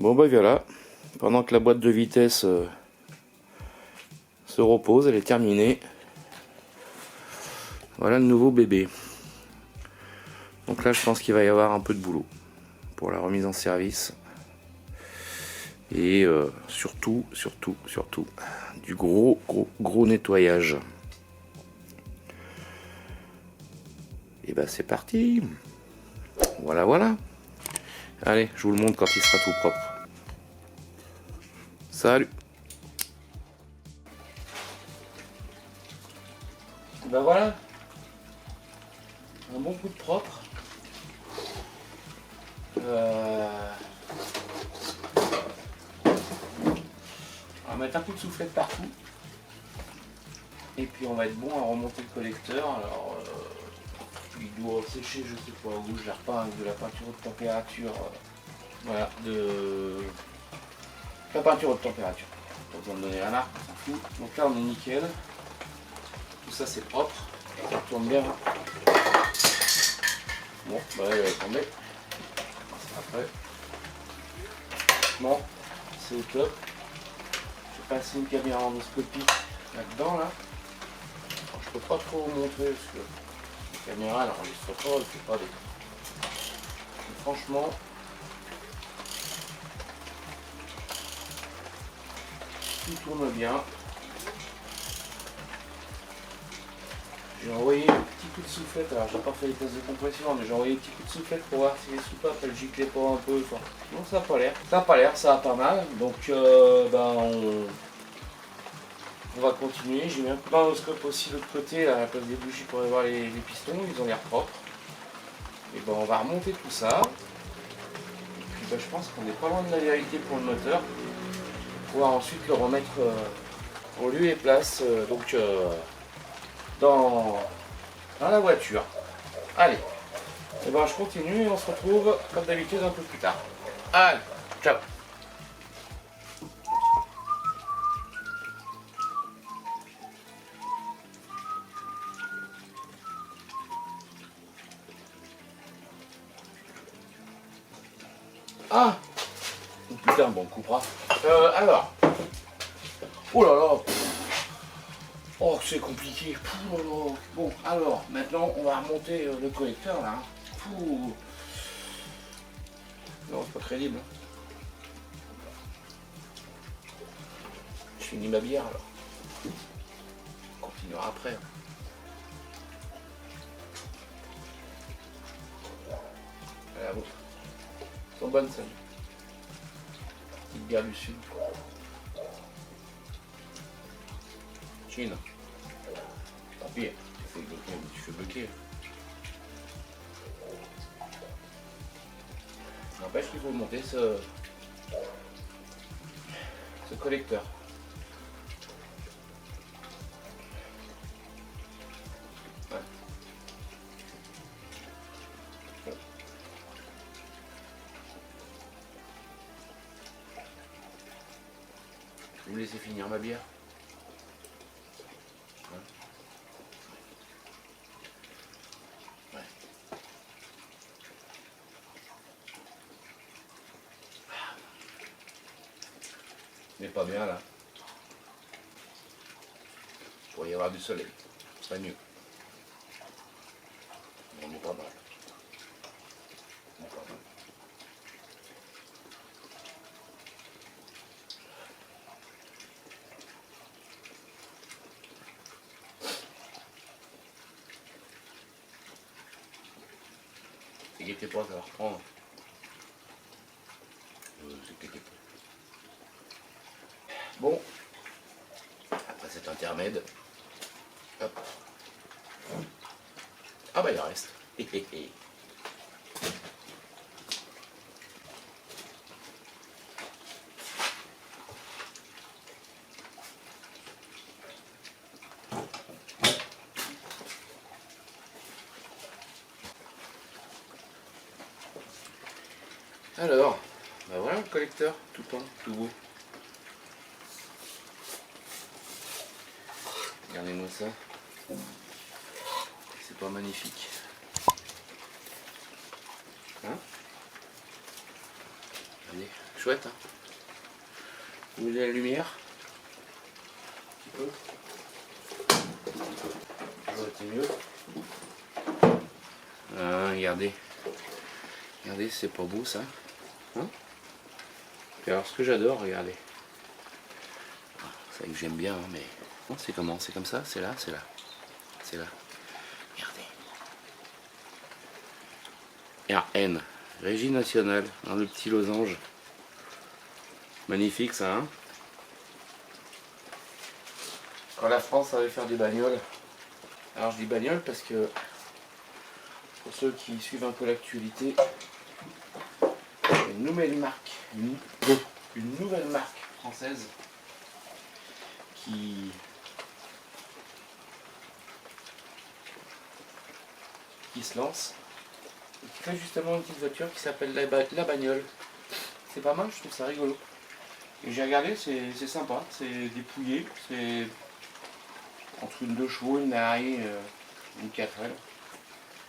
Bon bah voilà, pendant que la boîte de vitesse se repose, elle est terminée. Voilà le nouveau bébé. Donc là je pense qu'il va y avoir un peu de boulot pour la remise en service. Et surtout, du gros nettoyage. Et bah c'est parti. Voilà. Allez, je vous le montre quand il sera tout propre. Salut. Ben voilà, un bon coup de propre. On va mettre un coup de soufflette partout. Et puis on va être bon à remonter le collecteur. Alors il doit sécher, je sais pas où, je l'ai repeint avec de la peinture haute température. Voilà, de la peinture haute température. Pas besoin de donner la marque, on s'en fout. Donc là on est nickel. Tout ça c'est propre. Ça tourne bien. Bon, bah là il va tomber. Après. Bon, c'est au top. Je vais passer une caméra endoscopique là-dedans là. Alors, je peux pas trop vous montrer parce que la caméra elle enregistre pas, elle fait pas des. Mais franchement. Tout tourne bien. J'ai envoyé un petit coup de soufflette, alors j'ai pas fait les tests de compression, mais j'ai envoyé un petit coup de soufflette pour voir si les soupapes elles giclaient pas un peu. Enfin, non, ça a pas l'air. Ça va pas mal. Donc on va continuer. J'ai mis un coup d'endoscope aussi de l'autre côté, là, à la place des bougies pour aller voir les pistons, ils ont l'air propres. Et ben on va remonter tout ça. Et puis je pense qu'on est pas loin de la vérité pour le moteur. Pour pouvoir ensuite le remettre en lieu et place. Dans la voiture. Allez, et ben je continue et on se retrouve comme d'habitude un peu plus tard. Allez, ciao. Ah putain, bon, on coupera. Alors. Oh là là. Oh, c'est compliqué. Oh là là. Bon, alors, maintenant, on va remonter le collecteur, là. Pouh. Non, c'est pas crédible. Je finis ma bière, alors. On continuera après. Voilà, bon. Elles sont bonnes, celles. Petite bière du sud. Chine. Tant pis, tu fais bloquer. N'empêche qu'il faut monter ce collecteur. Ouais. Bon. Je vais me laisser finir ma bière. Mais pas bien là. Il pourrait y avoir du soleil. Ce serait mieux. Mais on est pas mal. On est pas mal. T'inquiète pas, ça va reprendre. Bon, après cet intermède, hop. Ah bah il reste. Alors, bah voilà le collecteur, tout peint, tout beau. Regardez-moi ça. C'est pas magnifique. Hein? Allez, je chouette. Hein. Vous voyez la lumière? Un petit peu. Ça aurait été mieux. Regardez. Regardez, c'est pas beau ça. Hein? Et alors ce que j'adore, regardez. C'est vrai que j'aime bien, hein, mais... Non, c'est comment? C'est comme ça? C'est là? C'est là? C'est là. Regardez. RN. Régie nationale. Dans le petit losange. Magnifique ça, hein? Quand la France savait faire des bagnoles. Alors je dis bagnoles parce que... Pour ceux qui suivent un peu l'actualité, une nouvelle marque, une nouvelle marque française qui se lance et qui fait justement une petite voiture qui s'appelle la bagnole. C'est pas mal, je trouve ça rigolo. Et j'ai regardé, c'est sympa, c'est dépouillé, c'est entre une 2 chevaux, une Harley, une 4L.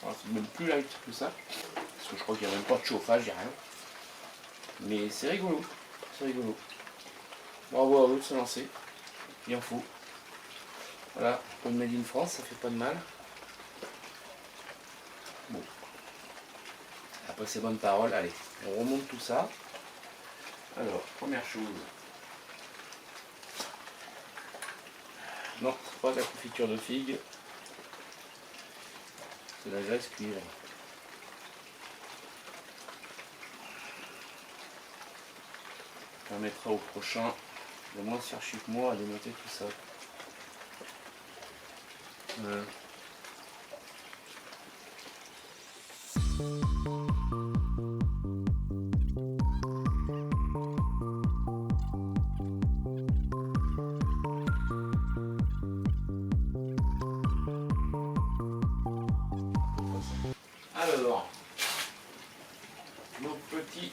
C'est même plus light que ça, parce que je crois qu'il n'y a même pas de chauffage, il n'y a rien. Mais c'est rigolo, c'est rigolo. Bravo à eux de se lancer, il en faut. Voilà, pour une Made in France, ça fait pas de mal. Bon. Après ces bonnes paroles, allez, on remonte tout ça. Alors, première chose. Non, c'est pas de la confiture de figues. C'est de la graisse cuivre. Ça permettra au prochain de moins se faire chier que moi à démonter tout ça. Voilà. Alors, nos petits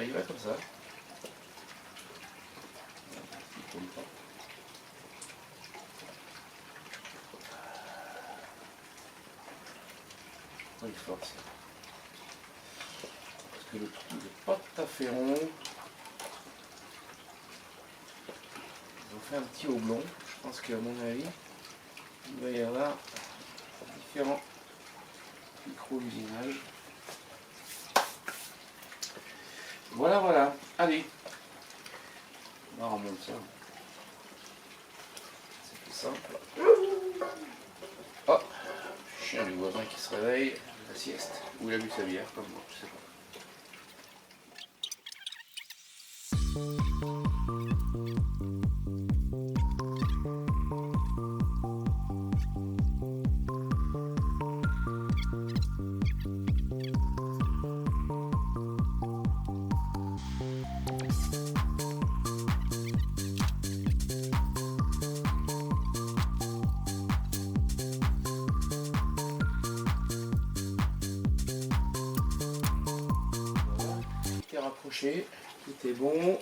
il va comme ça. Il tourne pas. Il force. Parce que le trou n'est pas tout à fait rond. Ils ont fait un petit oblong. Je pense qu'à mon avis, il va y avoir différents micro-usinages. Voilà, voilà. Allez. On va remonter ça. C'est plus simple. Oh, chien du voisin qui se réveille, la sieste. Ou il a bu sa bière, comme moi, je sais pas. Rapproché, tout est bon,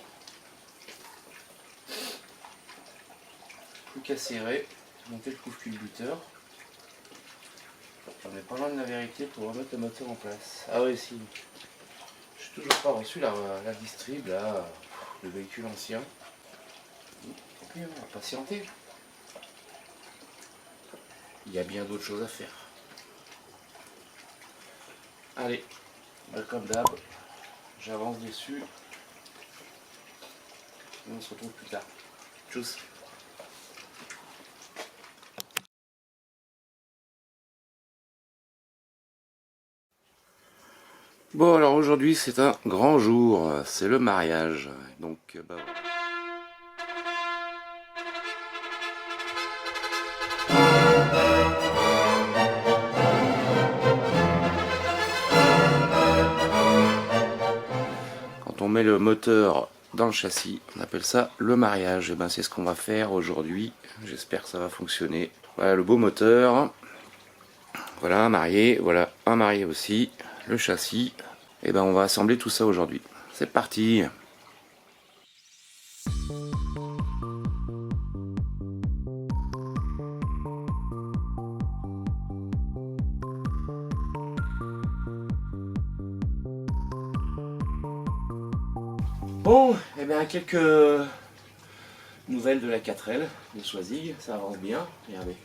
plus qu'à serrer, monter le couvre-culbuteur. On est pas loin de la vérité pour remettre le moteur en place. Ah oui, si, je suis toujours pas reçu la distrib, là, le véhicule ancien. Et puis on va patienter. Il y a bien d'autres choses à faire. Allez, comme d'hab. J'avance dessus. Et on se retrouve plus tard. Tchuss. Bon, alors aujourd'hui c'est un grand jour, c'est le mariage. Donc bah voilà. Quand on met le moteur dans le châssis, on appelle ça le mariage. Et ben c'est ce qu'on va faire aujourd'hui. J'espère que ça va fonctionner. Voilà le beau moteur. Voilà un marié, voilà un marié aussi. Le châssis. Et ben on va assembler tout ça aujourd'hui. C'est parti. Bon, et bien quelques nouvelles de la 4L de Soisig, ça avance bien, regardez.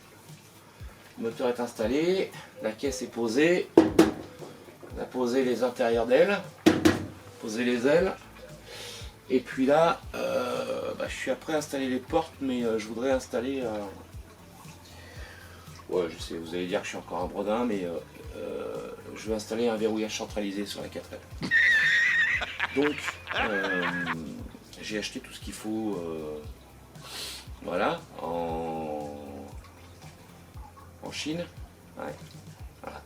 Le moteur est installé, la caisse est posée, on a posé les intérieurs d'ailes, posé les ailes, et puis là, je suis après à installer les portes, mais je voudrais installer, ouais je sais, vous allez dire que je suis encore un bredin, mais je vais installer un verrouillage centralisé sur la 4L. Donc, j'ai acheté tout ce qu'il faut, voilà, en Chine. Ouais. Voilà.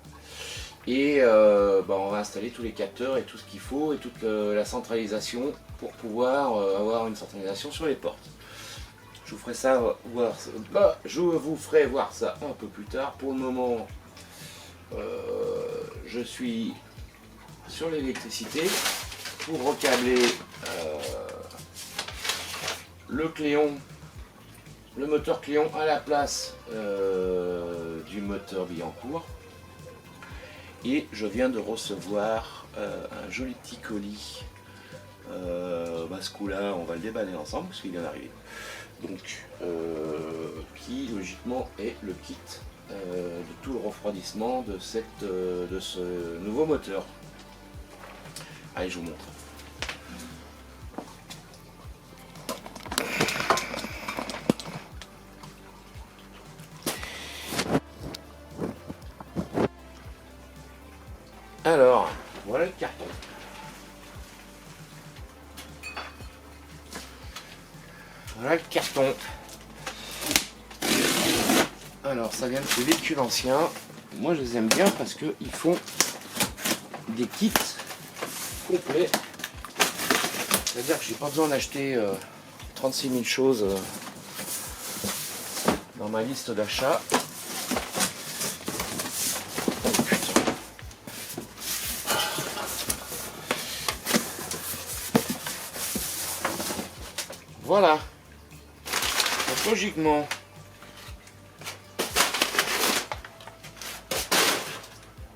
Et on va installer tous les capteurs et tout ce qu'il faut et toute la centralisation pour pouvoir avoir une centralisation sur les portes. Je vous ferai ça voir. Je vous ferai voir ça un peu plus tard. Pour le moment, je suis sur l'électricité pour recabler le Cléon, le moteur Cléon à la place du moteur Billancourt. Et je viens de recevoir un joli petit colis. Ce coup-là, on va le déballer ensemble parce qu'il vient d'arriver. Donc, qui logiquement est le kit de tout le refroidissement de ce nouveau moteur. Allez, je vous montre. Alors, voilà le carton. Voilà le carton. Alors, ça vient de ces véhicules anciens. Moi, je les aime bien parce qu'ils font des kits complets. C'est-à-dire que j'ai pas besoin d'acheter 36 000 choses dans ma liste d'achat. Voilà. Donc,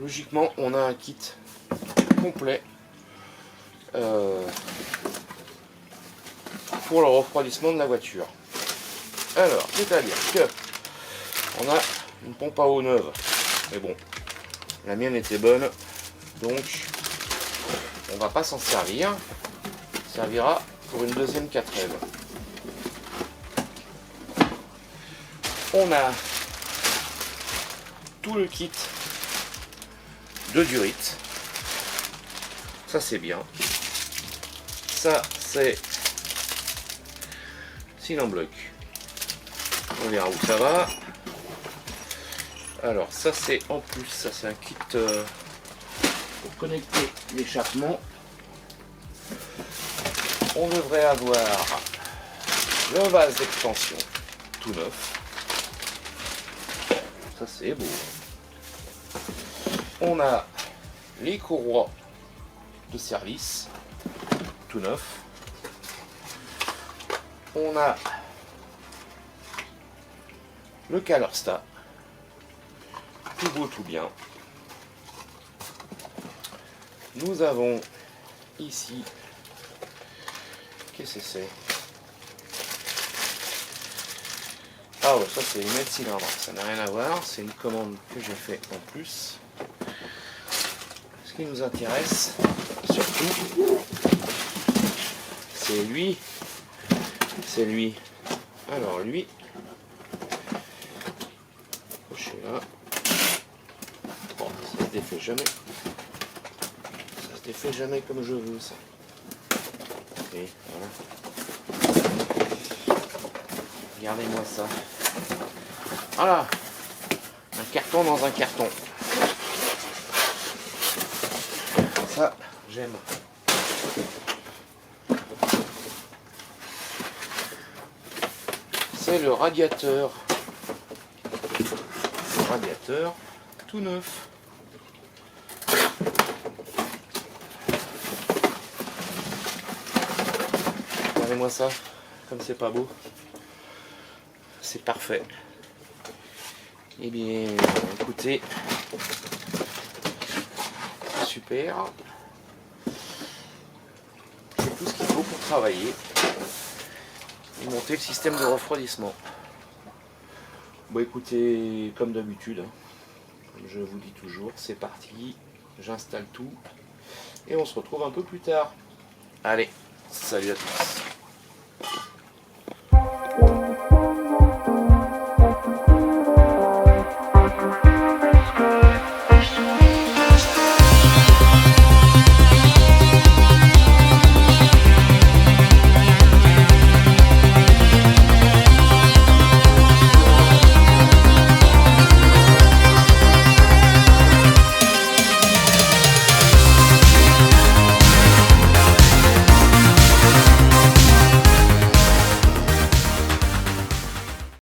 logiquement, on a un kit complet pour le refroidissement de la voiture. Alors, c'est-à-dire que on a une pompe à eau neuve, mais bon, la mienne était bonne, donc on va pas s'en servir. Ça servira pour une deuxième 4L. On a tout le kit de durite. Ça c'est bien. Ça c'est cylindre bloc. On verra où ça va. Alors ça c'est en plus, ça c'est un kit pour connecter l'échappement. On devrait avoir le vase d'extension tout neuf. Ça c'est beau. On a les courroies de service tout neuf. On a le Calerstat tout beau tout bien. Nous avons ici, qu'est-ce que c'est? Ah ouais, ça c'est une aide cylindre, ça n'a rien à voir, c'est une commande que j'ai fait en plus. Ce qui nous intéresse surtout, c'est lui. Alors lui, accroché là. Bon, ça se défait jamais. Ça se défait jamais comme je veux ça. Et voilà. Regardez-moi ça. Voilà. Un carton dans un carton. Ça, j'aime. C'est le radiateur. Radiateur tout neuf. Regardez-moi ça, comme c'est pas beau. C'est parfait. Eh bien, écoutez, super. C'est tout ce qu'il frigo pour travailler et monter le système de refroidissement. Bon écoutez, comme d'habitude, hein, comme je vous dis toujours, c'est parti, j'installe tout et on se retrouve un peu plus tard. Allez, salut à tous.